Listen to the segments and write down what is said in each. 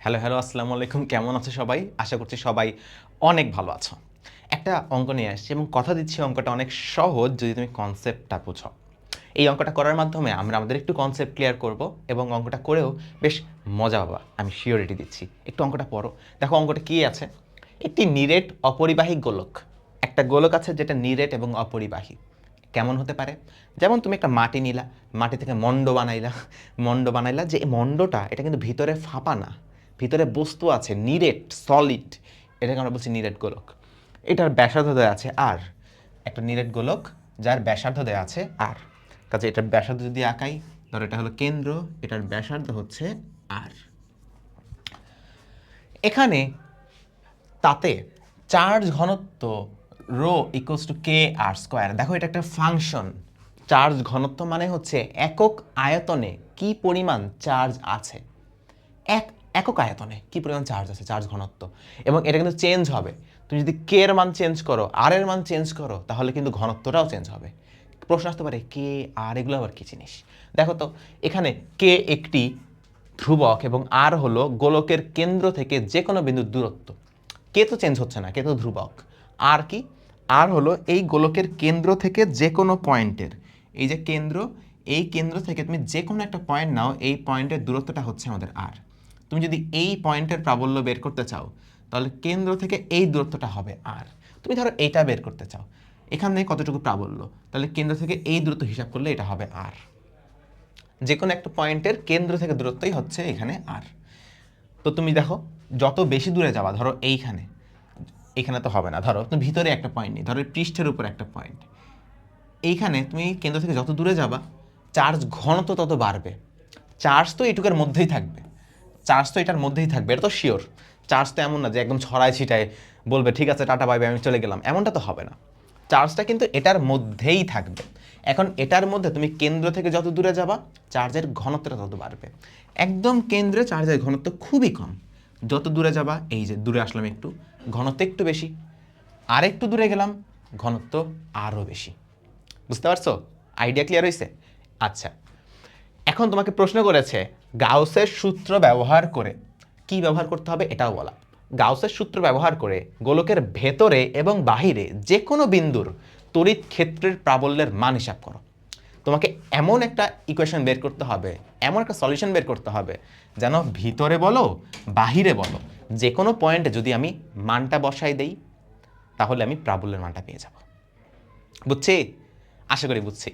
Hello hello আসসালামু আলাইকুম, কেমন আছো সবাই? আশা করছি সবাই অনেক ভালো আছো। একটা অঙ্ক নিয়ে আসছি এবং কথা দিচ্ছি অঙ্কটা অনেক সহজ যদি তুমি কনসেপ্টটা বুঝো। এই অঙ্কটা করার মাধ্যমে আমরা আমাদের একটু কনসেপ্ট ক্লিয়ার করব এবং অঙ্কটা করেও বেশ মজা পাবা, আমি শিওরিটি দিচ্ছি। একটু অঙ্কটা পড়ো, দেখো অঙ্কটা কী আছে। একটি নিরেট অপরিবাহী গোলক, একটা গোলক আছে যেটা নিরেট এবং অপরিবাহী। কেমন হতে পারে? যেমন তুমি একটা মাটি নিলা, মাটি থেকে মণ্ড বানাইলা যে এই মণ্ডটা এটা কিন্তু ভিতরে ফাঁপা না, ভিতরে বস্তু আছে, নিরেট সলিড, এটাকে আমরা বলছি নিরেট গোলক। এটার ব্যাসার্ধ দেওয়া আছে আর, একটা নিরেট গোলক যার ব্যাসার্ধ দেওয়া আছে আর, কাজে এটার ব্যাসার্ধ যদি আঁকাই, ধরো এটা হলো কেন্দ্র, এটার ব্যাসার্ধ হচ্ছে আর। এখানে তাতে চার্জ ঘনত্ব rho equals to K R square. দেখো এটা একটা ফাংশন। চার্জ ঘনত্ব মানে হচ্ছে একক আয়তনে কি পরিমাণ চার্জ আছে, একক আয়তনে কি পরিমাণ চার্জ আছে, চার্জ ঘনত্ব। এবং এটা কিন্তু চেঞ্জ হবে। তুমি যদি কে এর মান চেঞ্জ করো, আর এর মান চেঞ্জ করো, তাহলে কিন্তু ঘনত্বটাও চেঞ্জ হবে। প্রশ্ন আসতে পারে কে আর এগুলো আবার কি জিনিস। দেখো তো এখানে কে একটি ধ্রুবক এবং আর হলো গোলকের কেন্দ্র থেকে যে কোনো বিন্দুর দূরত্ব। কে তো চেঞ্জ হচ্ছে না, কে তো ধ্রুবক। আর কি? আর হলো এই গোলকের কেন্দ্র থেকে যে কোনো পয়েন্টের, এই যে কেন্দ্র, এই কেন্দ্র থেকে তুমি যে কোনো একটা পয়েন্ট নাও, এই পয়েন্টের দূরত্বটা হচ্ছে আমাদের আর। তুমি যদি এই পয়েন্টের প্রাবল্য বের করতে চাও, তাহলে কেন্দ্র থেকে এই দূরত্বটা হবে আর। তুমি ধরো এইটা বের করতে চাও, এখানে কতটুকু প্রাবল্য, তাহলে কেন্দ্র থেকে এই দূরত্ব হিসাব করলে এটা হবে আর। যে কোনো একটা পয়েন্টের কেন্দ্র থেকে দূরত্বই হচ্ছে এখানে আর। তো তুমি দেখো যত বেশি দূরে যাবা, ধরো এইখানে, এখানে তো হবে না, ধরো তুমি ভিতরে একটা পয়েন্ট নিই, ধরো পৃষ্ঠের উপর একটা পয়েন্ট, এইখানে তুমি কেন্দ্র থেকে যত দূরে যাবা চার্জ ঘনত্ব তত বাড়বে। চার্জ তো এইটুকের মধ্যেই থাকবে, চার্জ তো এটার মধ্যেই থাকবে, এটা তো শিওর। চার্জ তো এমন না যে একদম ছড়ায় ছিটায় বলবে ঠিক আছে টাটা বাই বাই আমি চলে গেলাম, এমনটা তো হবে না। চার্জটা কিন্তু এটার মধ্যেই থাকবে। এখন এটার মধ্যে তুমি কেন্দ্র থেকে যত দূরে যাবা চার্জের ঘনত্বটা তত বাড়বে। একদম কেন্দ্রে চার্জের ঘনত্ব খুবই কম, যত দূরে যাবা, এই যে দূরে আসলাম একটু, ঘনত্ব একটু বেশি, আর একটু দূরে গেলাম, ঘনত্ব আরও বেশি। বুঝতে পারছো? আইডিয়া ক্লিয়ার হয়েছে? আচ্ছা, এখন তোমাকে প্রশ্ন করেছে গাউসের সূত্র ব্যবহার করে, কি ব্যবহার করতে হবে এটাও বলা। গাউসের সূত্র ব্যবহার করে গোলকের ভেতরে এবং বাহিরে যে কোনো বিন্দুর তড়িৎ ক্ষেত্রের প্রাবল্যের মান হিসাব করো। তোমাকে এমন একটা ইকুয়েশন বের করতে হবে, এমন একটা সলিউশন বের করতে হবে যেন ভিতরে বলো বাহিরে বলো যে কোনো পয়েন্টে যদি আমি মানটা বসাই দেই তাহলে আমি প্রাবল্যের মানটা পেয়ে যাব। বুঝছি? আশা করি বুঝছি।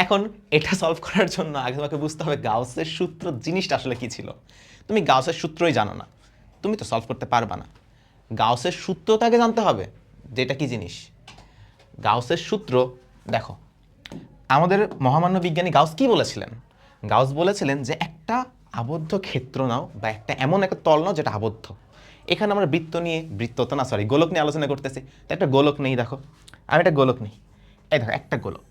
এখন এটা সলভ করার জন্য আগে তোমাকে বুঝতে হবে গাউসের সূত্র জিনিসটা আসলে কি ছিল। তুমি গাউসের সূত্রই জানো না, তুমি তো সলভ করতে পারবা না। গাউসের সূত্রটা আগে জানতে হবে যে এটা কি জিনিস। গাউসের সূত্র দেখো, আমাদের মহামান্য বিজ্ঞানী গাউস কি বলেছিলেন? গাউস বলেছিলেন যে একটা আবদ্ধ ক্ষেত্র নাও বা একটা এমন একটা তল নাও যেটা আবদ্ধ। এখানে আমরা বৃত্ত তো না, সরি, গোলক নিয়ে আলোচনা করতেছি। তো একটা গোলক নেই, দেখো আমি একটা গোলক নিই, এই দেখো একটা গোলক,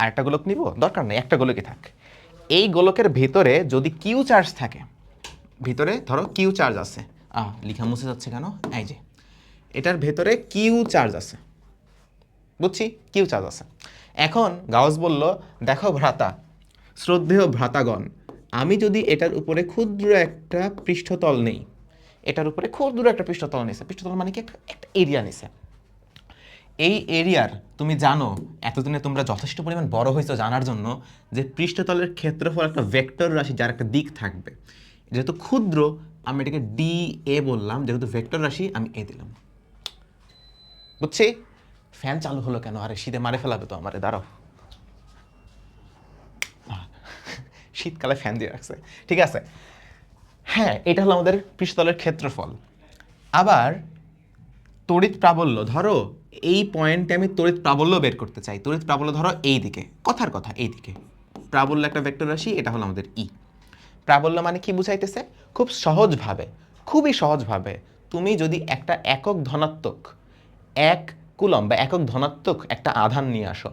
আর একটা গোলক নিব, দরকার নেই একটা গোলকই থাক। এই গোলকের ভেতরে যদি কিউ চার্জ থাকে, ভিতরে ধরো কিউ চার্জ আছে, লিখা মুছে যাচ্ছে কেন, এই যে এটার ভেতরে কিউ চার্জ আছে, বুঝছি কিউ চার্জ আছে। এখন গাউস বলল দেখো ভ্রাতা, শ্রদ্ধেয় ভ্রাতাগণ, আমি যদি এটার উপরে ক্ষুদ্র একটা পৃষ্ঠতল নেই, এটার উপরে ক্ষুদ্র একটা পৃষ্ঠতল নিছে, পৃষ্ঠতল মানে কি একটা এরিয়া নিছে। এই এরিয়ার তুমি জানো, এতদিনে তোমরা যথেষ্ট পরিমাণ বড় হয়েছো জানার জন্য যে পৃষ্ঠতলের ক্ষেত্রফল একটা ভেক্টর রাশি যার একটা দিক থাকবে। যেহেতু ক্ষুদ্র আমি এটাকে ডি এ বললাম, যেহেতু ভেক্টর রাশি আমি এ দিলাম। বুঝছি? ফ্যান চালু হলো কেন? আরে শীতে মারে ফেলাবে তো আমারে, দাঁড়াও। শীতকালে ফ্যান দিয়ে রাখছে, ঠিক আছে। হ্যাঁ, এটা হলো আমাদের পৃষ্ঠতলের ক্ষেত্রফল। আবার তড়িৎ প্রাবল্য, ধরো এই পয়েন্টে আমি তড়িৎ প্রাবল্য বের করতে চাই। তড়িৎ প্রাবল্য ধরো এই দিকে, কথার কথা এই দিকে, প্রাবল্য একটা ভেক্টর রাশি, এটা হলো আমাদের ই। প্রাবল্য মানে কি বুঝাইতেছে? খুব সহজভাবে, খুবই সহজভাবে, তুমি যদি একটা একক ধনাত্মক 1 কুলম্ব বা একক ধনাত্মক একটা আধান নিয়ে আসো,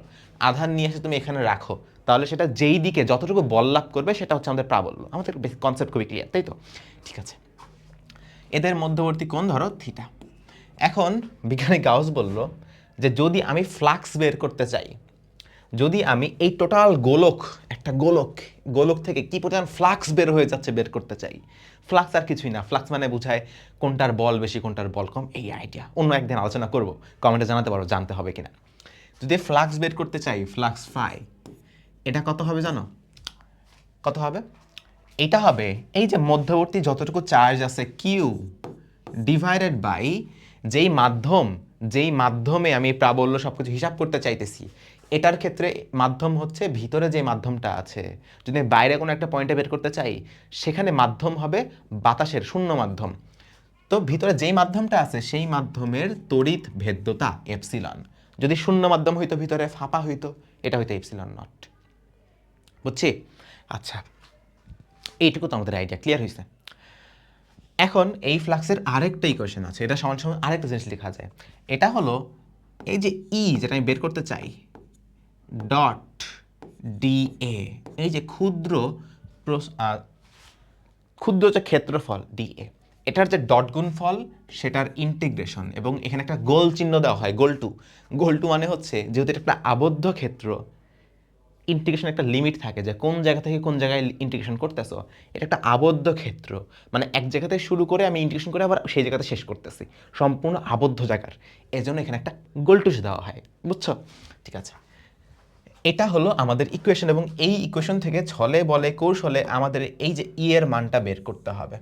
আধান নিয়ে এসে তুমি এখানে রাখো, তাহলে সেটা যেই দিকে যতটুকু বল লাভ করবে সেটা হচ্ছে আমাদের প্রাবল্য। আমাদের কনসেপ্ট খুবই ক্লিয়ার, তাই তো? ঠিক আছে, এদের মধ্যবর্তী কোণ ধরো থিটা। এখন বিজ্ঞানী গাউস বলল যে যদি আমি ফ্লাক্স বের করতে চাই, যদি আমি এই টোটাল গোলক, একটা গোলক থেকে কি পরিমাণ ফ্লাক্স বের হয়ে যাচ্ছে বের করতে চাই, ফ্লাক্স আর কিছুই না, ফ্লাক্স মানে বোঝায় কোনটার বল বেশি কোনটার বল কম, এই আইডিয়া অন্য একদিন আলোচনা করব, কমেন্টে জানাতে পারো জানতে হবে কিনা। যদি ফ্লাক্স বের করতে চাই, ফ্লাক্স ফাই, এটা কত হবে জানো? কত হবে? এটা হবে এই যে মধ্যবর্তী যতটুকু চার্জ আছে কিউ ডিভাইডেড বাই যেই মাধ্যমে আমি প্রাবল্য সব কিছু হিসাব করতে চাইতেছি, এটার ক্ষেত্রে মাধ্যম হচ্ছে ভিতরে যে মাধ্যমটা আছে। যদি বাইরে কোনো একটা পয়েন্টে বের করতে চাই, সেখানে মাধ্যম হবে বাতাসের শূন্য মাধ্যম। তো ভিতরে যেই মাধ্যমটা আছে সেই মাধ্যমের তড়িৎ ভেদ্যতা এপসিলন। যদি শূন্য মাধ্যম হইতো, ভিতরে ফাঁপা হইতো, এটা হইতো এপসিলন নট। বুঝছি? আচ্ছা, এইটুকু তো আমাদের আইডিয়া ক্লিয়ার হয়েছে। এখন এই ফ্লাক্সের আরেকটা ইকুয়েশন আছে, এটা সমান সমান আরেকটা জিনিস লেখা যায়। এটা হলো এই যে ই যেটা আমি বের করতে চাই, ডট ডিএ, এই যে ক্ষুদ্র যে ক্ষেত্রফল ডিএ, এটার যে ডট গুণফল সেটার ইন্টিগ্রেশন, এবং এখানে একটা গোল চিহ্ন দেওয়া হয়, গোল টু মানে হচ্ছে যেহেতু এটা একটা আবদ্ধ ক্ষেত্র, ইন্টিগ্রেশন একটা লিমিট থাকে যে কোন জায়গা থেকে কোন জায়গায় ইন্টিগ্রেশন করতেছো। এটা একটা আবদ্ধ ক্ষেত্র, মানে এক জায়গা থেকে শুরু করে আমি ইন্টিগ্রেশন করে আবার সেই জায়গাতে শেষ করতেছি, সম্পূর্ণ আবদ্ধ জায়গার, এজন্য এখানে একটা গোলটুস দেওয়া হয়। বুঝছো? ঠিক আছে, এটা হলো আমাদের ইকুয়েশন, এবং এই ইকুয়েশন থেকে ছলে বলে কৌশলে আমাদের এই যে ই এর মানটা বের করতে হবে,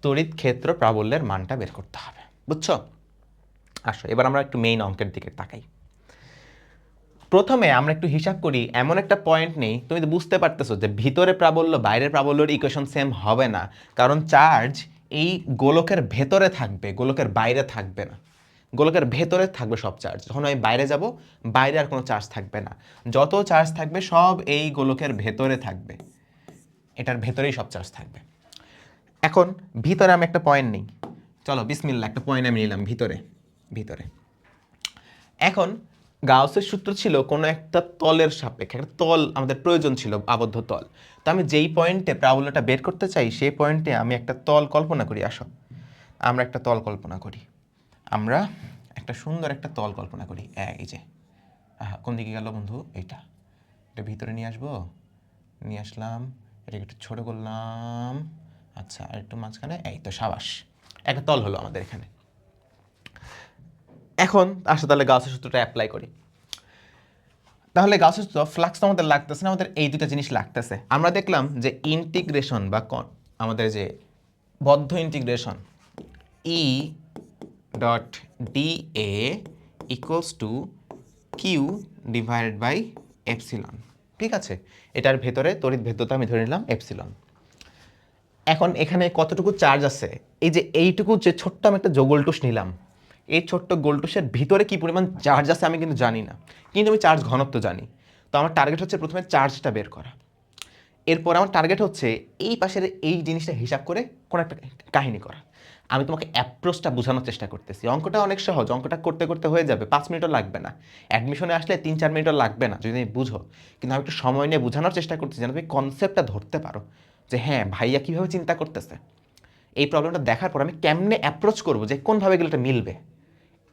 তড়িৎ ক্ষেত্র প্রাবল্যের মানটা বের করতে হবে। বুঝছো? আসো এবার আমরা একটু মেইন অঙ্কের দিকে তাকাই। প্রথমে আমরা একটু হিসাব করি, এমন একটা পয়েন্ট নেই, তুমি তো বুঝতে পারতেছো যে ভিতরে প্রাবল্য বাইরের প্রাবল্যের ইকুয়েশন সেম হবে না, কারণ চার্জ এই গোলকের ভেতরে থাকবে, গোলকের বাইরে থাকবে না। গোলকের ভেতরে থাকবে সব চার্জ, যখন আমি বাইরে যাব বাইরে আর কোনো চার্জ থাকবে না, যত চার্জ থাকবে সব এই গোলকের ভেতরে থাকবে, এটার ভেতরেই সব চার্জ থাকবে। এখন ভিতরে আমি একটা পয়েন্ট নিই, চলো বিসমিল্লাহ, একটা পয়েন্ট আমি নিলাম ভিতরে। এখন গাউসের সূত্র ছিল কোনো একটা তলের সাপেক্ষে, একটা তল আমাদের প্রয়োজন ছিল, আবদ্ধ তল। তো আমি যেই পয়েন্টে প্রাবল্যটা বের করতে চাই সেই পয়েন্টে আমি একটা তল কল্পনা করি। আসো আমরা একটা তল কল্পনা করি, আমরা একটা সুন্দর একটা তল কল্পনা করি। এই যে কোন দিকে গেল বন্ধু? এটা ভিতরে নিয়ে আসবো, নিয়ে আসলাম, এটাকে একটু ছোটো করলাম, আচ্ছা আর একটু মাঝখানে, এই তো সাবাস, একটা তল হলো আমাদের এখানে। এখন আসো তাহলে গাউসের সূত্রটা অ্যাপ্লাই করি। তাহলে গাউসের সূত্র, ফ্লাক্স তো আমাদের লাগতেছে না, আমাদের এই দুটা জিনিস লাগতেছে। আমরা দেখলাম যে ইন্টিগ্রেশন বা আমাদের যে বদ্ধ integration E dot D A equals to Q divided by epsilon. ঠিক আছে, এটার ভেতরে তড়িৎ ভেদ্যতা আমি ধরে নিলাম এপসিলন। এখন এখানে কতটুকু চার্জ আছে, এই যে এইটুকু যে ছোট্ট আমি একটা গোলটুস নিলাম, এই ছোট্ট গোলটুসের ভিতরে কি পরিমাণ চার্জ আছে আমি কিন্তু জানি না, কিন্তু আমি চার্জ ঘনত্ব জানি। তো আমার টার্গেট হচ্ছে প্রথমে চার্জটা বের করা, এরপর আমার টার্গেট হচ্ছে এই পাশের এই জিনিসটা হিসাব করে কোনো একটা কাহিনী করা। আমি তোমাকে অ্যাপ্রোচটা বোঝানোর চেষ্টা করতেছি। অঙ্কটা অনেক সহজ, অঙ্কটা করতে করতে হয়ে যাবে, 5 মিনিটও লাগবে না, অ্যাডমিশনে আসলে 3-4 মিনিটও লাগবে না যদি তুমি বুঝো। কিন্তু আমি একটু সময় নিয়ে বোঝানোর চেষ্টা করতেছি যেন তুমি কনসেপ্টটা ধরতে পারো, যে হ্যাঁ ভাইয়া কীভাবে চিন্তা করতেছে, এই প্রবলেমটা দেখার পর আমি কেমনে অ্যাপ্রোচ করবো, যে কোনভাবে গেলে এটা মিলবে,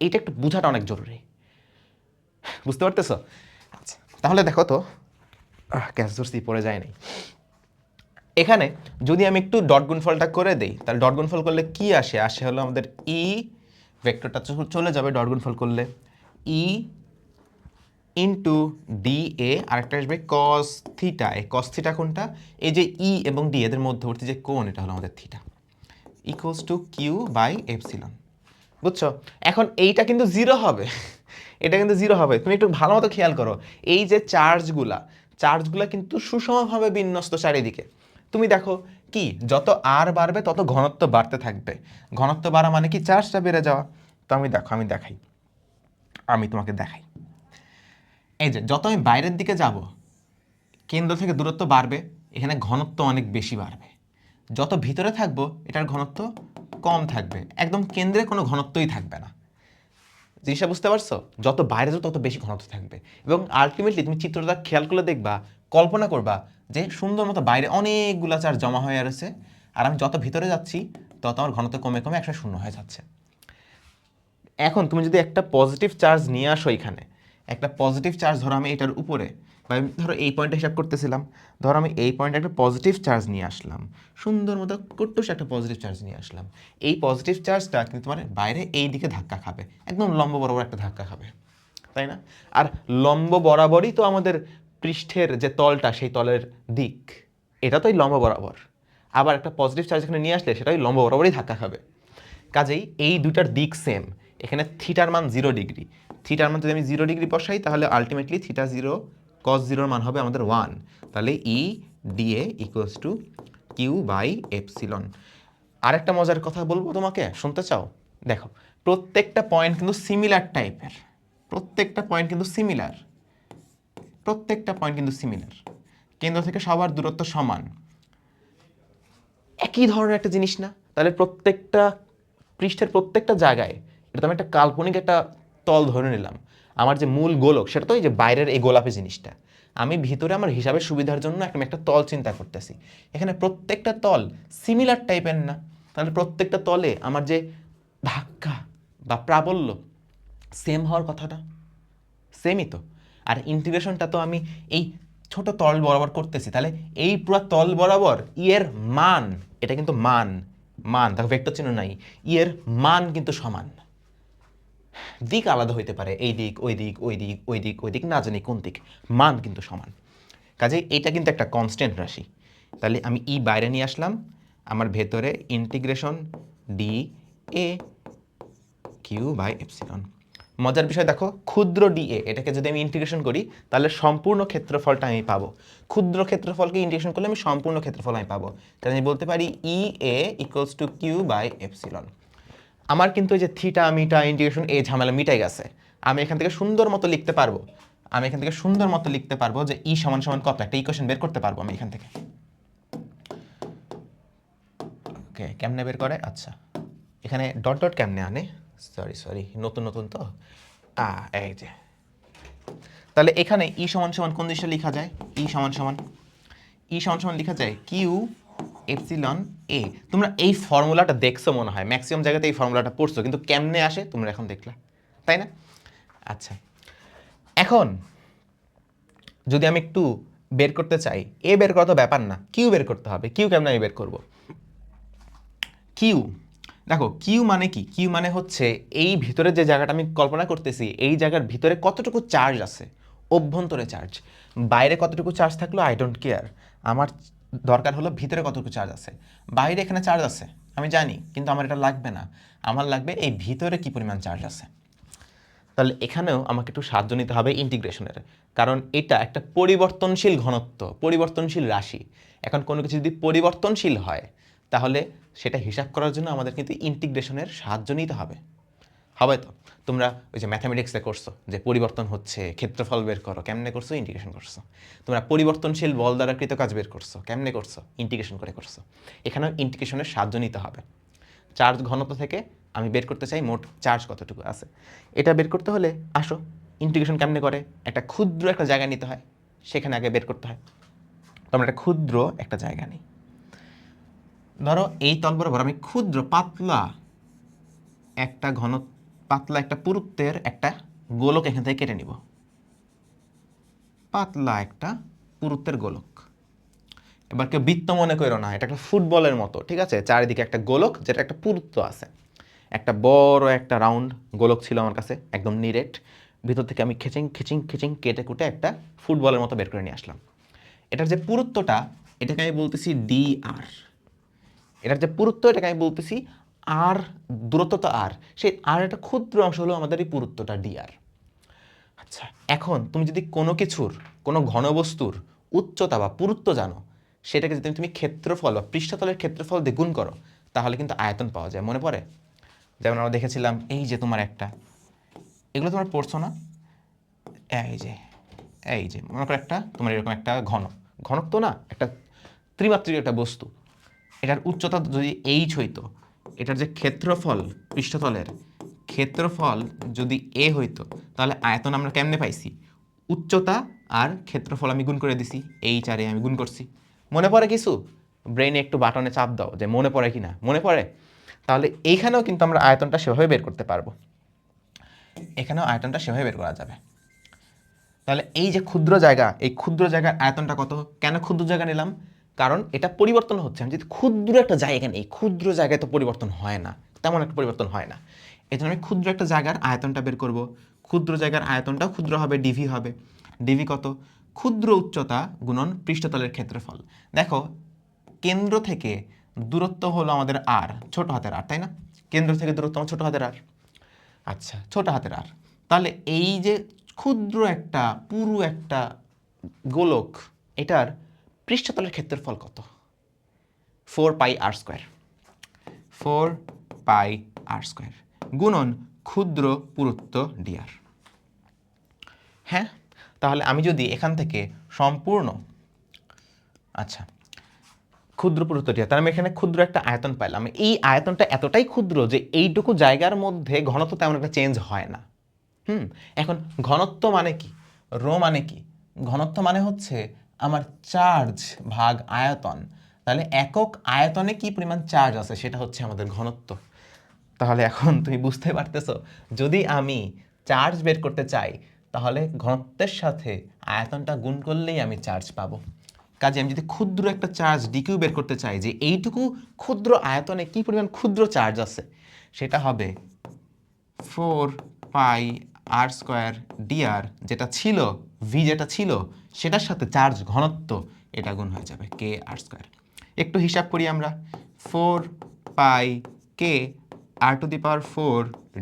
এইটা একটু বোঝাটা অনেক জরুরি। বুঝতে পারতেছো? আচ্ছা তাহলে দেখো তো, ক্যাশ ধরছি পড়ে যায় নাই। এখানে যদি আমি একটু ডট গুণফলটা করে দেই, তাহলে ডট গুণফল করলে কি আসে হলো আমাদের ই ভেক্টরটা চলে যাবে ডট গুণফল করলে, ই ইন্টু ডি এ, আরেকটা আসবে কস থিটা। এই কস থিটা কোনটা? এই যে ই এবং ডি এদের মধ্যবর্তী যে কোণ, এটা হলো আমাদের theta, equals to Q by epsilon. বুঝছো? এখন এইটা কিন্তু জিরো হবে, এটা কিন্তু জিরো হবে। তুমি একটু ভালো মতো খেয়াল করো, এই যে চার্জগুলা কিন্তু সুষমভাবে বিন্যস্ত চারিদিকে। তুমি দেখো কি, যত আর বাড়বে তত ঘনত্ব বাড়তে থাকবে, ঘনত্ব বাড়া মানে কি চার্জটা বেড়ে যাওয়া। তো আমি তোমাকে দেখাই, এই যে যত আমি বাইরের দিকে যাব কেন্দ্র থেকে দূরত্ব বাড়বে, এখানে ঘনত্ব অনেক বেশি বাড়বে। যত ভিতরে থাকবো এটার ঘনত্ব কম থাকবে, একদম কেন্দ্রে কোনো ঘনত্বই থাকবে না। জিনিসটা বুঝতে পারছো? যত বাইরে যাও তত বেশি ঘনত্ব থাকবে, এবং আলটিমেটলি তুমি চিত্রটা খেয়াল করলে দেখবা, কল্পনা করবা যে সুন্দর মতো বাইরে অনেকগুলা চার্জ জমা হয়ে আছে, আর আমি যত ভিতরে যাচ্ছি তত আমার ঘনত্ব কমে কমে একসাথে শূন্য হয়ে যাচ্ছে। এখন তুমি যদি একটা পজিটিভ চার্জ নিয়ে আসো এখানে, একটা পজিটিভ চার্জ ধরো আমি এটার উপরে, বা আমি ধরো এই পয়েন্টটা হিসাব করতেছিলাম, ধরো আমি এই পয়েন্টে একটা পজিটিভ চার্জ নিয়ে আসলাম, সুন্দর মতো কুট্টুস একটা পজিটিভ চার্জ নিয়ে আসলাম। এই পজিটিভ চার্জটা কিন্তু তোমার বাইরে এই দিকে ধাক্কা খাবে, একদম লম্ব বরাবর একটা ধাক্কা খাবে, তাই না? আর লম্ব বরাবরই তো আমাদের পৃষ্ঠের যে তলটা, সেই তলের দিক, এটা তো এই লম্ব বরাবর। আবার একটা পজিটিভ চার্জ এখানে নিয়ে আসলে সেটা ওই লম্ব বরাবরই ধাক্কা খাবে। কাজেই এই দুটার দিক সেম। এখানে থিটার মান 0 ডিগ্রি, থিটার মান যদি আমি 0 ডিগ্রি বসাই তাহলে আলটিমেটলি থিটা 0 কস 0 মান হবে আমাদের 1। তাহলে E d A equals to Q by epsilon. আরেকটা মজার কথা বলবো তোমাকে, শুনতে চাও? দেখো, প্রত্যেকটা পয়েন্ট কিন্তু সিমিলার টাইপের, প্রত্যেকটা পয়েন্ট কিন্তু সিমিলার, প্রত্যেকটা পয়েন্ট কিন্তু সিমিলার, কেন্দ্র থেকে সবার দূরত্ব সমান, একই ধরনের একটা জিনিস না? তাহলে প্রত্যেকটা পৃষ্ঠের প্রত্যেকটা জায়গায়, এটা তো আমি একটা কাল্পনিক একটা তল ধরে নিলাম, আমার যে মূল গোলক সেটা তো এই যে বাইরের এই গোলাপি জিনিসটা, আমি ভিতরে আমার হিসাবের সুবিধার জন্য একটা তল চিন্তা করতেছি। এখানে প্রত্যেকটা তল সিমিলার টাইপের না, তাহলে প্রত্যেকটা তলে আমার যে ধাক্কা বা প্রাবল্য সেম হওয়ার কথাটা, সেমই তো। আর ইন্টিগ্রেশনটা তো আমি এই ছোট তল বরাবর করতেছি, তাহলে এই পুরো তল বরাবর ই এর মান, এটা কিন্তু মান, মান দেখো ভেক্টর চিহ্ন নাই, ই এর মান কিন্তু সমান। দিক আলাদা হইতে পারে, এই দিক ওই দিক ওই দিক ওই দিক ওই দিক, না জানি কোন দিক, মান কিন্তু সমান। কাজে এটা কিন্তু একটা কনস্ট্যান্ট রাশি। তাহলে আমি ই বাইরে নিয়ে আসলাম, আমার ভেতরে integration D A Q by epsilon. মজার বিষয় দেখো, ক্ষুদ্র ডিএ এটাকে যদি আমি ইন্টিগ্রেশন করি তাহলে সম্পূর্ণ ক্ষেত্রফলটা আমি পাবো। ক্ষুদ্র ক্ষেত্রফলকে ইন্টিগ্রেশন করলে আমি সম্পূর্ণ ক্ষেত্রফল আমি পাবো। তাহলে আমি বলতে পারি E A equals to Q by epsilon. আমার কিন্তু এই যে থিটা মিটা ইন্টিগ্রেশন এই ঝামেলা মিটাই গেছে। আমি এখান থেকে সুন্দর মতো লিখতে পারবো, আমি এখান থেকে সুন্দর মতো লিখতে পারবো যে ই সমান সমান কত, একটা ইকুয়েশন বের করতে পারবো আমি এখান থেকে। ওকে, কেমনে বের করে? আচ্ছা, এখানে ডট ডট কেমনে আনে, সরি নতুন নতুন তো, এই যে, তাহলে এখানে ই সমান সমান কোন জিনিসটা লেখা যায়, ই সমান সমান লেখা যায় কিউ এপসিলন এ। তোমরা এই ফর্মুলাটা দেখছো মনে হয়, ম্যাক্সিমাম জায়গাতে এই ফর্মুলাটা পড়ছো, কিন্তু কেমনে আসে তোমরা এখন দেখলা, তাই না? আচ্ছা, এখন যদি আমি একটু বের করতে চাই, এ বের করা তো ব্যাপার না, কিউ বের করতে হবে। কিউ কেমনে আমি বের করব? কিউ, দেখো কিউ মানে কি? কিউ মানে হচ্ছে এই ভিতরে যে জায়গাটা আমি কল্পনা করতেছি, এই জায়গার ভিতরে কতটুকু চার্জ আছে, অভ্যন্তরে চার্জ। বাইরে কতটুকু চার্জ থাকলো আই ডোন্ট কেয়ার, আমার দরকার হলো ভিতরে কতটুকু চার্জ আছে। বাইরে এখানে চার্জ আছে আমি জানি, কিন্তু আমার এটা লাগবে না, আমার লাগবে এই ভিতরে কি পরিমাণ চার্জ আছে। তাহলে এখানেও আমাকে একটু সাহায্য নিতে হবে ইন্টিগ্রেশনের, কারণ এটা একটা পরিবর্তনশীল ঘনত্ব, পরিবর্তনশীল রাশি। এখন কোনো কিছু যদি পরিবর্তনশীল হয় তাহলে সেটা হিসাব করার জন্য আমাদের কিন্তু ইন্টিগ্রেশনের সাহায্য নিতে হবে। হবে তো? তোমরা ওই যে ম্যাথামেটিক্সে করছো যে পরিবর্তন হচ্ছে, ক্ষেত্রফল বের করো, কেমনে করছো? ইন্টিগ্রেশন করছো। তোমরা পরিবর্তনশীল বল দ্বারা কৃত কাজ বের করছো, কেমনে করছো? ইন্টিগ্রেশন করে করছো। এখানেও ইন্টিগ্রেশনের সাহায্য নিতে হবে। চার্জ ঘনত্ব থেকে আমি বের করতে চাই মোট চার্জ কতটুকু আছে, এটা বের করতে হলে আসো ইন্টিগ্রেশন কেমনে করে, একটা ক্ষুদ্র একটা জায়গা নিতে হয়, সেখানে আগে বের করতে হয়। তো আমরা একটা ক্ষুদ্র একটা জায়গা নিই, ধরো এই তল বরাবর আমি ক্ষুদ্র পাতলা একটা পাতলা একটা পুরুত্বের একটা গোলক এখান থেকে কেটে নিব, পাতলা একটা পুরুত্বের গোলক। এবার কেউ বৃত্ত মনে করো না, এটা একটা ফুটবলের মতো, ঠিক আছে? চারিদিকে একটা গোলক যেটা একটা পুরুত্ব আছে, একটা বড় একটা রাউন্ড গোলক ছিল আমার কাছে একদম নিরেট, ভিতর থেকে আমি খিচিং খিচিং খিচিং কেটে কুটে একটা ফুটবলের মতো বের করে নিয়ে আসলাম। এটার যে পুরুত্বটা এটাকে আমি বলতেছি ডি আর, এটার যে পুরুত্ব এটাকে আমি বলতেছি আর, দূরত্ব তো আর, সেই আর একটা ক্ষুদ্র অংশ হলো আমাদের এই পুরুত্বটা ডি আর। আচ্ছা, এখন তুমি যদি কোনো কিছুর, কোনো ঘনবস্তুর উচ্চতা বা পুরুত্ব জানো, সেটাকে যদি তুমি ক্ষেত্রফল বা পৃষ্ঠতলের ক্ষেত্রফল দিয়ে গুণ করো তাহলে কিন্তু আয়তন পাওয়া যায়। মনে পড়ে? যেমন আমরা দেখেছিলাম এই যে তোমার একটা, এগুলো তোমার পড়ছো না, এই যে মনে করো একটা তোমার এরকম একটা ঘনত্ব না, একটা ত্রিমাত্রিক একটা বস্তু, এটার উচ্চতা যদি এইচ হইতো, এটার যে ক্ষেত্রফল পৃষ্ঠতলের ক্ষেত্রফল যদি এ হইতো, তাহলে আয়তন আমরা কেমনে পাইছি? উচ্চতা আর ক্ষেত্রফল আমি গুণ করে দিছি, এইচ আর এ আমি গুণ করছি। মনে পড়ে কিছু? ব্রেনে একটু বাটনে চাপ দাও যে মনে পড়ে কি না। মনে পড়ে? তাহলে এইখানেও কিন্তু আমরা আয়তনটা সেভাবে বের করতে পারবো, এখানেও আয়তনটা সেভাবে বের করা যাবে। তাহলে এই যে ক্ষুদ্র জায়গা, এই ক্ষুদ্র জায়গার আয়তনটা কত? কেন ক্ষুদ্র জায়গা নিলাম? কারণ এটা পরিবর্তন হচ্ছে। আমি যদি ক্ষুদ্র একটা জায়গা নেই, ক্ষুদ্র জায়গায় তো পরিবর্তন হয় না, তেমন একটা পরিবর্তন হয় না। এই জন্য আমি ক্ষুদ্র একটা জায়গার আয়তনটা বের করব। ক্ষুদ্র জায়গার আয়তনটাও ক্ষুদ্র হবে, ডিভি হবে। ডিভি কত? ক্ষুদ্র উচ্চতা গুণন পৃষ্ঠতলের ক্ষেত্রফল। দেখো, কেন্দ্র থেকে দূরত্ব হলো আমাদের আর, ছোট হাতের আর, তাই না? কেন্দ্র থেকে দূরত্ব ছোট হাতের আর। আচ্ছা, ছোট হাতের আর। তাহলে এই যে ক্ষুদ্র একটা পুরো একটা গোলক, এটার পৃষ্ঠতলের ক্ষেত্রফল কত? 4πr²। 4πr² গুণন ক্ষুদ্র পুরুত্ব dr। হ্যাঁ, তাহলে আমি যদি এখান থেকে সম্পূর্ণ, আচ্ছা, ক্ষুদ্র পুরুত্ব dr, তাহলে আমি এখানে ক্ষুদ্র একটা আয়তন পাইলাম। এই আয়তনটা এতটাই ক্ষুদ্র যে এইটুকু জায়গার মধ্যে ঘনত্ব তেমন একটা চেঞ্জ হয় না। এখন ঘনত্ব মানে কি? রো মানে কি? ঘনত্ব মানে হচ্ছে আমার চার্জ ভাগ আয়তন। তাহলে একক আয়তনে কি পরিমাণ চার্জ আছে সেটা হচ্ছে আমাদের ঘনত্ব। তাহলে এখন তুমি বুঝতে পারতেছো, যদি আমি চার্জ বের করতে চাই তাহলে ঘনত্বের সাথে আয়তনটা গুণ করলেই আমি চার্জ পাবো। কাজে আমি যদি ক্ষুদ্র একটা চার্জ ডিকিউ বের করতে চাই যে এইটুকু ক্ষুদ্র আয়তনে কি পরিমাণ ক্ষুদ্র চার্জ আছে, সেটা হবে 4πr² dr, যেটা ছিল ভি, যেটা ছিল সেটার সাথে চার্জ ঘনত্ব এটা গুণ হয়ে যাবে kr²। একটু হিসাব করি আমরা। 4πkr⁴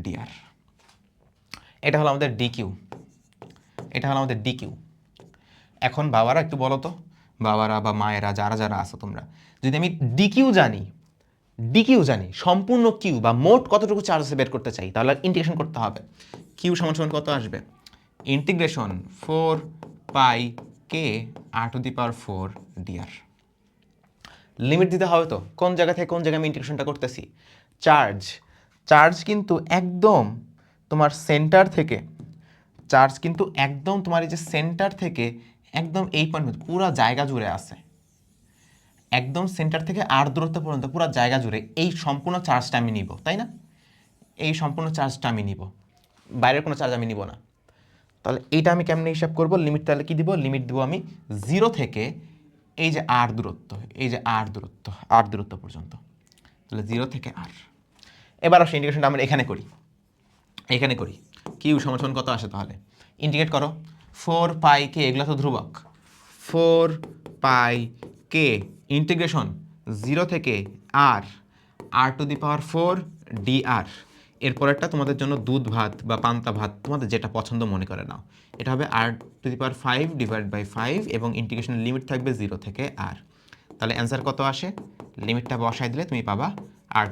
dr, এটা হলো আমাদের ডিকিউ, এটা হলো আমাদের ডিকিউ। এখন বাবারা একটু বলো তো, বাবারা বা মায়েরা যারা যারা আছো তোমরা, যদি আমি ডিকিউ জানি সম্পূর্ণ কিউ বা মোট কতটুকু চার্জ আছে বের করতে চাই, তাহলে ইন্টিগ্রেশন করতে হবে। কিউ সমান সমান কত আসবে? Integration 4πkr⁴ dr। লিমিট দিতে হবে তো, কোন জায়গা থেকে কোন জায়গায় আমি ইন্টিগ্রেশনটা করতেছি। চার্জ কিন্তু একদম তোমার সেন্টার থেকে, চার্জ কিন্তু একদম তোমার এই যে সেন্টার থেকে একদম এই পয়েন্ট পুরো জায়গা জুড়ে আছে, একদম সেন্টার থেকে আর দূরত্ব পর্যন্ত পুরো জায়গা জুড়ে এই সম্পূর্ণ চার্জটা আমি নিব, তাই না? এই সম্পূর্ণ চার্জটা আমি নিব, বাইরের কোনো চার্জ আমি নিব না। তাহলে এইটা আমি কেমনে হিসাব করব? লিমিট তাহলে কি দিব? লিমিট দিব আমি 0 থেকে এই যে আর দূরত্ব, এই যে আর দূরত্ব পর্যন্ত। তাহলে 0 থেকে আর। এবার আসলে ইন্টিগ্রেশনটা আমরা এখানে করি। কিউ সমান সমান কত আসে তাহলে? ইন্টিগ্রেট করো। 4πk, এগুলো তো ধ্রুবক। 4πk ইন্টিগ্রেশন 0 থেকে r⁴ dr। এরপরেরটা তোমাদের জন্য দুধ ভাত বা পান্তা ভাত, তোমাদের যেটা পছন্দ মনে করে নাও। এটা হবে r⁵ ডিভাইড বাই 5 এবং ইন্টিগ্রেশনের লিমিট থাকবে 0 থেকে r। তাহলে অ্যান্সার কত আসে? লিমিটটা বসাই দিলে তুমি পাবা r⁵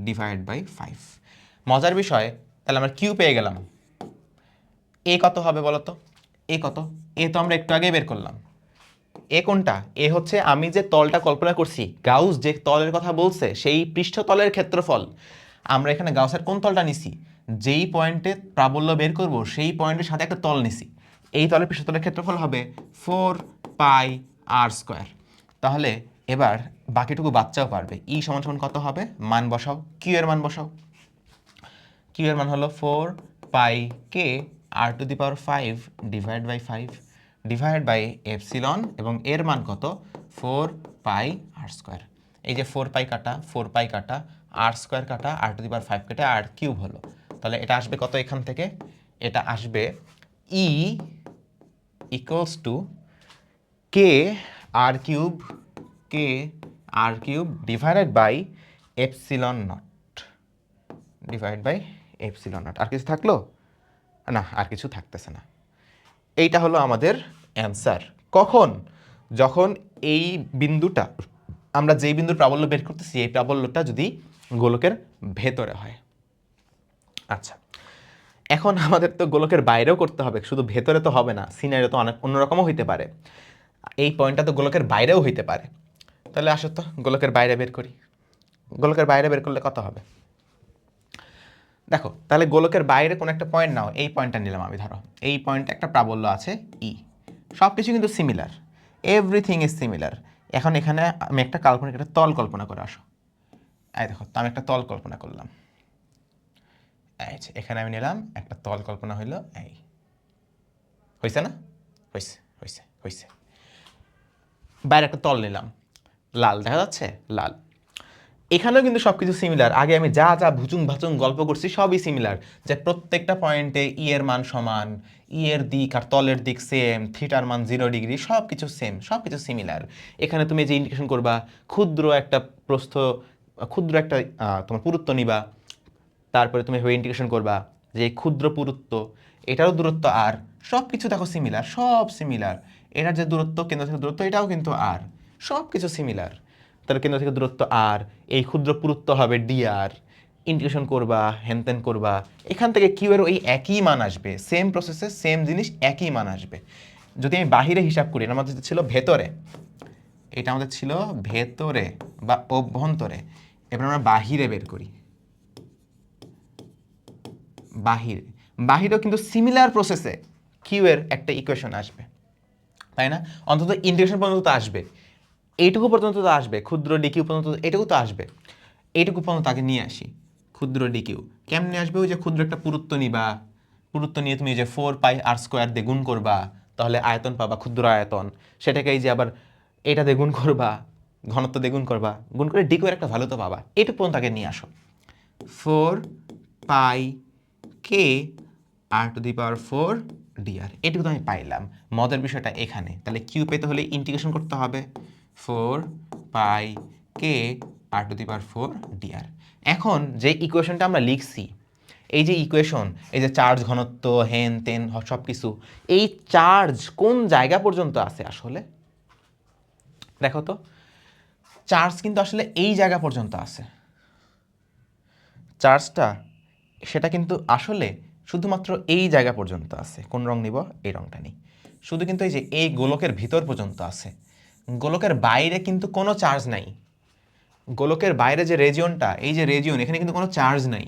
ডিভাইড বাই 5। মজার বিষয়, তাহলে আমরা কিউ পেয়ে গেলাম। এ কত হবে বলো তো? এ কত? এ তো আমরা একটু আগে বের করলাম। এ কোনটা? এ হচ্ছে আমি যে তলটা কল্পনা করছি, গাউস যে তলের কথা বলছে সেই পৃষ্ঠতলের ক্ষেত্রফল। আমরা এখানে গাউসের কোন তলটা নিছি? যেই পয়েন্টে প্রাবল্য বের করব সেই পয়েন্টের সাথে একটা তল নিছি। এই তলের পৃষ্ঠতলের ক্ষেত্রফল হবে 4πr²। তাহলে এবার বাকিটুকু বাচ্চাও পারবে। ই সমান সমান কত হবে? মান বসাও, কিউ এর মান বসাও। কিউ এর মান হলো 4πkr⁵ divide by 5 divide by epsilon, এবং এর মান কত? 4πr²। এই যে 4π কাটা, 4π কাটা, r² কাটা, r⁵ কেটে আর কিউব হলো। তাহলে এটা আসবে কত এখান থেকে? এটা আসবে E equals to k r³ divided by epsilon not, divide by epsilon not. আর কিছু থাকলো না? আর কিছু থাকতেছে না। এইটা হলো আমাদের অ্যান্সার। কখন? যখন এই বিন্দুটা, আমরা যেই বিন্দুর প্রাবল্য বের করতেছি, এই প্রাবল্যটা যদি গোলকের ভেতরে হয়। আচ্ছা, এখন আমাদের তো গোলকের বাইরেও করতে হবে, শুধু ভেতরে তো হবে না, সিনারিও তো অনেক অন্যরকমও হইতে পারে। এই পয়েন্টটা তো গোলকের বাইরেও হইতে পারে। তাহলে আসো তো গোলকের বাইরে বের করি। গোলকের বাইরে বের করলে কত হবে? দেখো, তাহলে গোলকের বাইরে কোনো একটা পয়েন্ট নাও, এই পয়েন্টটা নিলাম আমি। ধরো এই পয়েন্টে একটা প্রাবল্য আছে ই, সব কিছু কিন্তু সিমিলার, এভরিথিং ইজ সিমিলার। এখন এখানে আমি একটা কাল্পনিক একটা তল কল্পনা করে আসো। এই দেখো, তো আমি একটা তল কল্পনা করলাম। এই যে এখানে আমি নিলাম একটা তল কল্পনা হইলো এই। হয়েছে না? হয়েছে হয়েছে হয়েছে। বাইরে একটা তল নিলাম, লাল দেখা যাচ্ছে, লাল। এখানেও কিন্তু সব কিছু সিমিলার। আগে আমি যা যা ভুচুং ভাচুং গল্প করছি সবই সিমিলার, যে প্রত্যেকটা পয়েন্টে ই এর মান সমান, ই এর দিক আর তলের দিক সেম, থিটার মান 0 ডিগ্রি, সব কিছু সেম, সব কিছু সিমিলার। এখানে তুমি যে ইন্ডিকেশন করবা, ক্ষুদ্র একটা প্রস্থ, ক্ষুদ্র একটা তোমার পুরুত্ব নিবা, তারপরে তুমি এভাবে ইন্টিগ্রেশন করবা যে এই ক্ষুদ্র পুরুত্ব, এটারও দূরত্ব আর, সব কিছু দেখো সিমিলার, সব সিমিলার। এটার যে দূরত্ব, কেন্দ্র থেকে দূরত্ব, এটাও কিন্তু আর, সব কিছু সিমিলার। তাহলে কেন্দ্র থেকে দূরত্ব আর, এই ক্ষুদ্র পুরুত্ব হবে ডি আর, ইন্টিগ্রেশন করবা, হেনতেন করবা, এখান থেকে কিউ এর ওই একই মান আসবে, সেম প্রসেসে সেম জিনিস একই মান আসবে। যদি আমি বাহিরে হিসাব করি, এটা আমাদের ছিল ভেতরে, এটা আমাদের ছিল ভেতরে বা অভ্যন্তরে, এবার আমরা বাহিরে বের করি। বাহিরেও কিন্তু সিমিলার প্রসেসে কিউ এর একটা ইকুয়েশন আসবে, তাই না? অন্তত ইন্টিগ্রেশন পর্যন্ত তো আসবে, এইটুকু পর্যন্ত তো আসবে, ক্ষুদ্র ডিকিউ পর্যন্ত এটুকু তো আসবে। এইটুকু পর্যন্ত আগে নিয়ে আসি, ক্ষুদ্র ডিকিউ কেমনে আসবে? ওই যে ক্ষুদ্র একটা পুরুত্ব নিবা, পুরুত্ব নিয়ে তুমি যে 4πr² দিয়ে গুণ করবা, তাহলে আয়তন পাবা, ক্ষুদ্র আয়তন। সেটাকে এই যে আবার এটা দিয়ে গুণ করবা, ঘনত্ব দিয়ে গুণ করবা, গুণ করে ডিকিউ এর একটা ভ্যালু তো পাবা। এইটুকু পর্যন্ত আগে নিয়ে আসো। 4πk r⁴ dr, এটুকু তো আমি পাইলাম। মজার বিষয়টা এখানে, তাহলে কিউ পেতে হলে ইন্টিগ্রেশন করতে হবে 4πk r⁴ dr। এখন যে ইকুয়েশনটা আমরা লিখছি, এই যে ইকুয়েশন, এই যে চার্জ ঘনত্ব হেন তেন সব কিছু, এই চার্জ কোন জায়গা পর্যন্ত আছে আসলে? দেখো তো, চার্জ কিন্তু আসলে এই জায়গা পর্যন্ত আছে। চার্জটা সেটা কিন্তু আসলে শুধুমাত্র এই জায়গা পর্যন্ত আছে। কোন রং নিব? এই রংটা নিই। শুধু কিন্তু এই যে এই গোলকের ভিতর পর্যন্ত আছে, গোলকের বাইরে কিন্তু কোনো চার্জ নাই। গোলকের বাইরে যে রেজিয়নটা, এই যে রেজিয়ন, এখানে কিন্তু কোনো চার্জ নাই।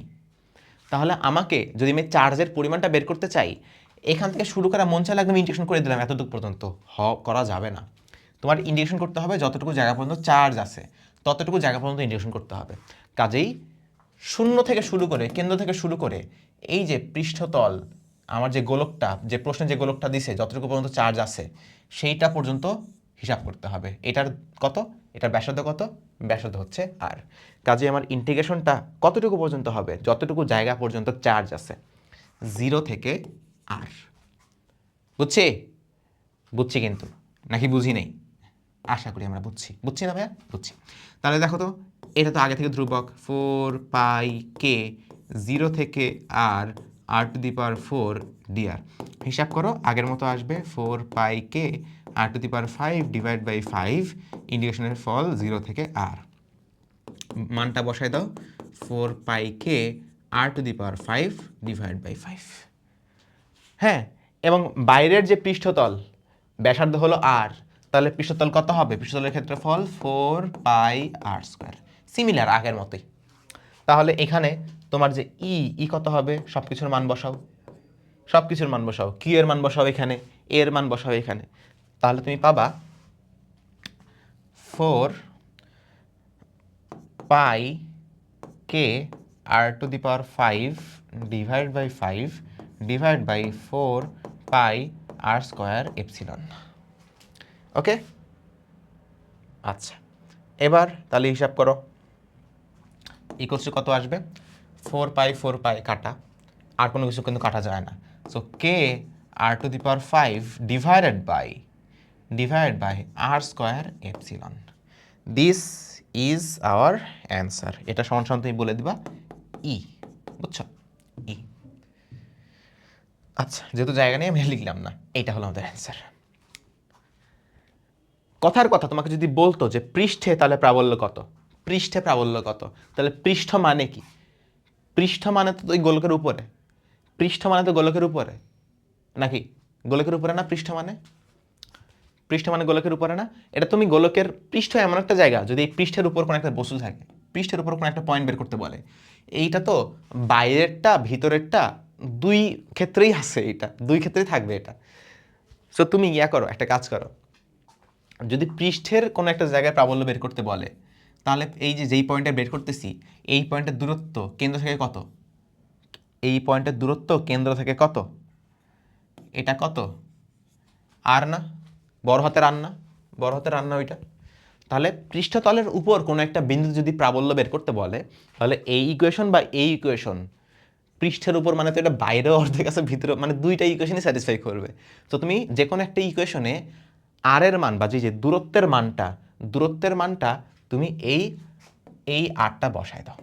তাহলে আমাকে যদি আমি চার্জের পরিমাণটা বের করতে চাই, এখান থেকে শুরু করা মন চাইলে একদম ইন্টিগ্রেশন করে দিলাম এতটুকু পর্যন্ত, করা যাবে না। তোমার ইন্টিগ্রেশন করতে হবে যতটুকু জায়গা পর্যন্ত চার্জ আছে, ততটুকু জায়গা পর্যন্ত ইন্টিগ্রেশন করতে হবে। কাজেই শূন্য থেকে শুরু করে, কেন্দ্র থেকে শুরু করে, এই যে পৃষ্ঠতল, আমার যে গোলকটা, যে প্রশ্নে যে গোলকটা দিছে, যতটুকু পর্যন্ত চার্জ আছে সেইটা পর্যন্ত হিসাব করতে হবে। এটার কত? এটার ব্যাসার্ধ কত? ব্যাসার্ধ হচ্ছে আর। কাজে আমার ইন্টিগ্রেশনটা কতটুকু পর্যন্ত হবে? যতটুকু জায়গা পর্যন্ত চার্জ আছে, 0 থেকে আর। বুঝছি? বুঝছি কিন্তু, নাকি বুঝি নেই? আশা করি আমরা বুঝছি। বুঝছি না ভাইয়া? বুঝছি। তাহলে দেখো তো, এটা তো আগে থেকে ধ্রুবক, 4πk 0 থেকে আর r⁴ dr। হিসাব করো, আগের মতো আসবে 4πk r⁵ ডিভাইড বাই 5, ইন্টিগ্রেশনের ফল 0 থেকে আর। মানটা বসায় দাও, 4πk r⁵ ডিভাইড বাই 5। হ্যাঁ, এবং বাইরের যে পৃষ্ঠতল, ব্যাসার্ধ হলো আর, তাহলে পৃষ্ঠতল কত হবে? পৃষ্ঠতলের ক্ষেত্রফল 4πr², সিমিলার আগের মতোই। তাহলে এখানে তোমার যে ই কত হবে? সব কিছুর মান বসাও, সব কিছুর মান বসাও, কিউ এর মান বসাও এখানে, এর মান বসাও এখানে। তাহলে তুমি পাবা 4πk r⁵ divide by 5 divide by 4πr²ε। Okay, আচ্ছা, এবার তাহলে হিসাব করো, ইকুয়ালস টু কত আসবে? 4π কাটা, আর কোনো কিছু কিন্তু কাটা যায় না। So K r⁵ divided by r²ε। This is our answer. এটা সমান সমান তুমি বলে দিবা ই, বুঝছো? ই। আচ্ছা, যেহেতু জায়গা নেই আমি লিখলাম না, এইটা হলো আমাদের অ্যান্সার। কথার কথা, তোমাকে যদি বলতো যে পৃষ্ঠে তাহলে প্রাবল্য কত, পৃষ্ঠে প্রাবল্য কত, তাহলে পৃষ্ঠ মানে কি? পৃষ্ঠ মানে তো ওই গোলকের উপরে, পৃষ্ঠ মানে তো গোলকের উপরে, নাকি? গোলকের উপরে না পৃষ্ঠ মানে? পৃষ্ঠ মানে গোলকের উপরে না? এটা তুমি গোলকের পৃষ্ঠ এমন একটা জায়গা, যদি এই পৃষ্ঠের উপর কোনো একটা বস্তু থাকে, পৃষ্ঠের উপর কোনো একটা পয়েন্ট বের করতে বলে, এইটা তো বাইরেরটা ভিতরেরটা দুই ক্ষেত্রেই আছে, এইটা দুই ক্ষেত্রেই থাকবে এটা। সো তুমি ইয়া করো, একটা কাজ করো, যদি পৃষ্ঠের কোনো একটা জায়গায় প্রাবল্য বের করতে বলে, তাহলে এই যে যেই পয়েন্টে বের করতেছি, এই পয়েন্টের দূরত্ব কেন্দ্র থেকে কত? এই পয়েন্টের দূরত্ব কেন্দ্র থেকে কত? এটা কত? আর না, বড় হাতের আর না, বড় হাতের আর না ওইটা। তাহলে পৃষ্ঠতলের উপর কোনো একটা বিন্দু যদি প্রাবল্য বের করতে বলে, তাহলে এই ইকুয়েশন বা এই ইকুয়েশন পৃষ্ঠের উপর মানে তো এটা বাইরে অর্ধেক আছে ভিতরে, মানে দুইটা ইকুয়েশনই স্যাটিসফাই করবে। তো তুমি যে কোনো একটা ইকুয়েশনে আর এর মান বা যে দূরত্বের মানটা তুমি এই আরটা বসায় দাও।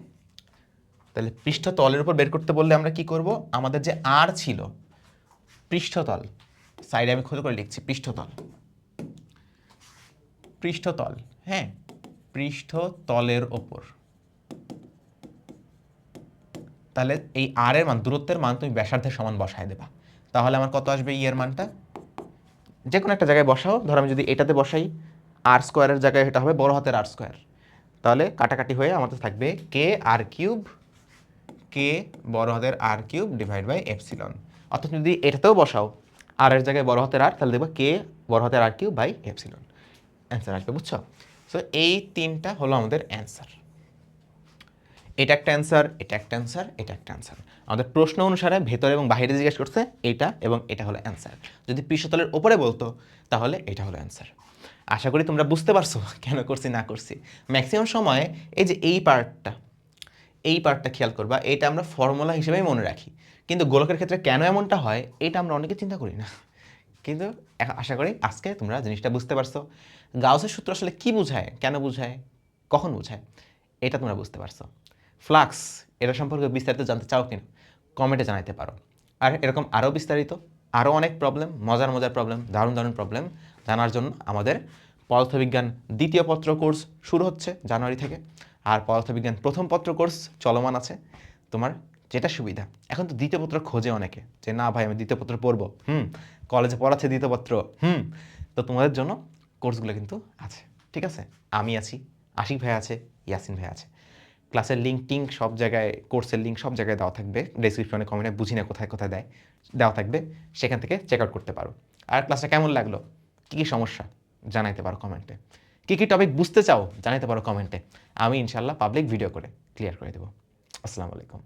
তাহলে পৃষ্ঠতলের উপর বের করতে বললে আমরা কি করব, আমাদের যে আর ছিল পৃষ্ঠতল, সাইডে আমি খোঁজ করে লিখছি পৃষ্ঠতল, হ্যাঁ, পৃষ্ঠতলের ওপর। তাহলে এই আর এর মান, দূরত্বের মান তুমি ব্যাসার্ধের সমান বসায় দেবা। তাহলে আমার কত আসবে, এর মানটা যে কোনো একটা জায়গায় বসাও। ধরো আমি যদি এটাতে বসাই, আর স্কোয়ারের জায়গায় এটা হবে বড় হাতের আর স্কোয়ার। তাহলে কাটাকাটি হয়ে আমাদের থাকবে কে আর কিউব, কে বড় হাতের আর কিউব ডিভাইড বাই এপসিলন। অর্থাৎ যদি এটাতেও বসাও আর এর জায়গায় বড় হাতের আর, তাহলে দেখবো কে বড় হাতের আর কিউব বাই এপসিলন। অ্যান্সার আসবে, বুঝছো? সো এই তিনটা হলো আমাদের অ্যান্সার। এটা একটা অ্যান্সার, এটা একটা অ্যান্সার, এটা একটা অ্যান্সার। আমাদের প্রশ্ন অনুসারে ভেতরে এবং বাইরে জিজ্ঞেস করছে এটা এবং এটা হলো অ্যান্সার। যদি পৃষ্ঠতলের ওপরে বলতো তাহলে এটা হলো অ্যান্সার। আশা করি তোমরা বুঝতে পারছো কেন করছি না করছি। ম্যাক্সিমাম সময় এই যে এই পার্টটা খেয়াল করবা, এটা আমরা ফর্মুলা হিসেবেই মনে রাখি, কিন্তু গোলকের ক্ষেত্রে কেন এমনটা হয় এটা আমরা অনেকে চিন্তা করি না। কিন্তু আশা করি আজকে তোমরা জিনিসটা বুঝতে পারছো। গাউসের সূত্র আসলে কি বোঝায়, কেন বোঝায়, কখন বোঝায়, এটা তোমরা বুঝতে পারছো। ফ্লাক্স এটা সম্পর্কে বিস্তারিত জানতে চাও কিনা কমেন্টে জানাতে পারো। আর এরকম আরও বিস্তারিত আরও অনেক প্রবলেম, মজার প্রবলেম, দারুণ প্রবলেম জানার জন্য আমাদের পদার্থবিজ্ঞান দ্বিতীয় পত্র কোর্স শুরু হচ্ছে জানুয়ারি থেকে। আর পদার্থবিজ্ঞান প্রথম পত্র কোর্স চলমান আছে। তোমার যেটা সুবিধা, এখন তো দ্বিতীয় পত্র খোঁজে অনেকে, যে না ভাই আমি দ্বিতীয় পত্র পড়বো, কলেজে পড়াচ্ছে দ্বিতীয় পত্র, তো তোমাদের জন্য কোর্সগুলো কিন্তু আছে, ঠিক আছে? আমি আছি, আশিক ভাই আছে, ইয়াসিন ভাই আছে। ক্লাসের লিঙ্ক সব জায়গায়, কোর্সের লিঙ্ক সব জায়গায় দেওয়া থাকবে, ডেসক্রিপশনে, কমেন্টে, বুঝি না কোথায় কোথায় দেওয়া থাকবে, সেখান থেকে চেক আউট করতে পারো। আর ক্লাসটা কেমন লাগলো, কী কী সমস্যা জানাইতে পারো কমেন্টে, কী কী টপিক বুঝতে চাও জানাইতে পারো কমেন্টে। আমি ইনশাল্লাহ পাবলিক ভিডিও করে ক্লিয়ার করে দেবো। আসসালামু আলাইকুম।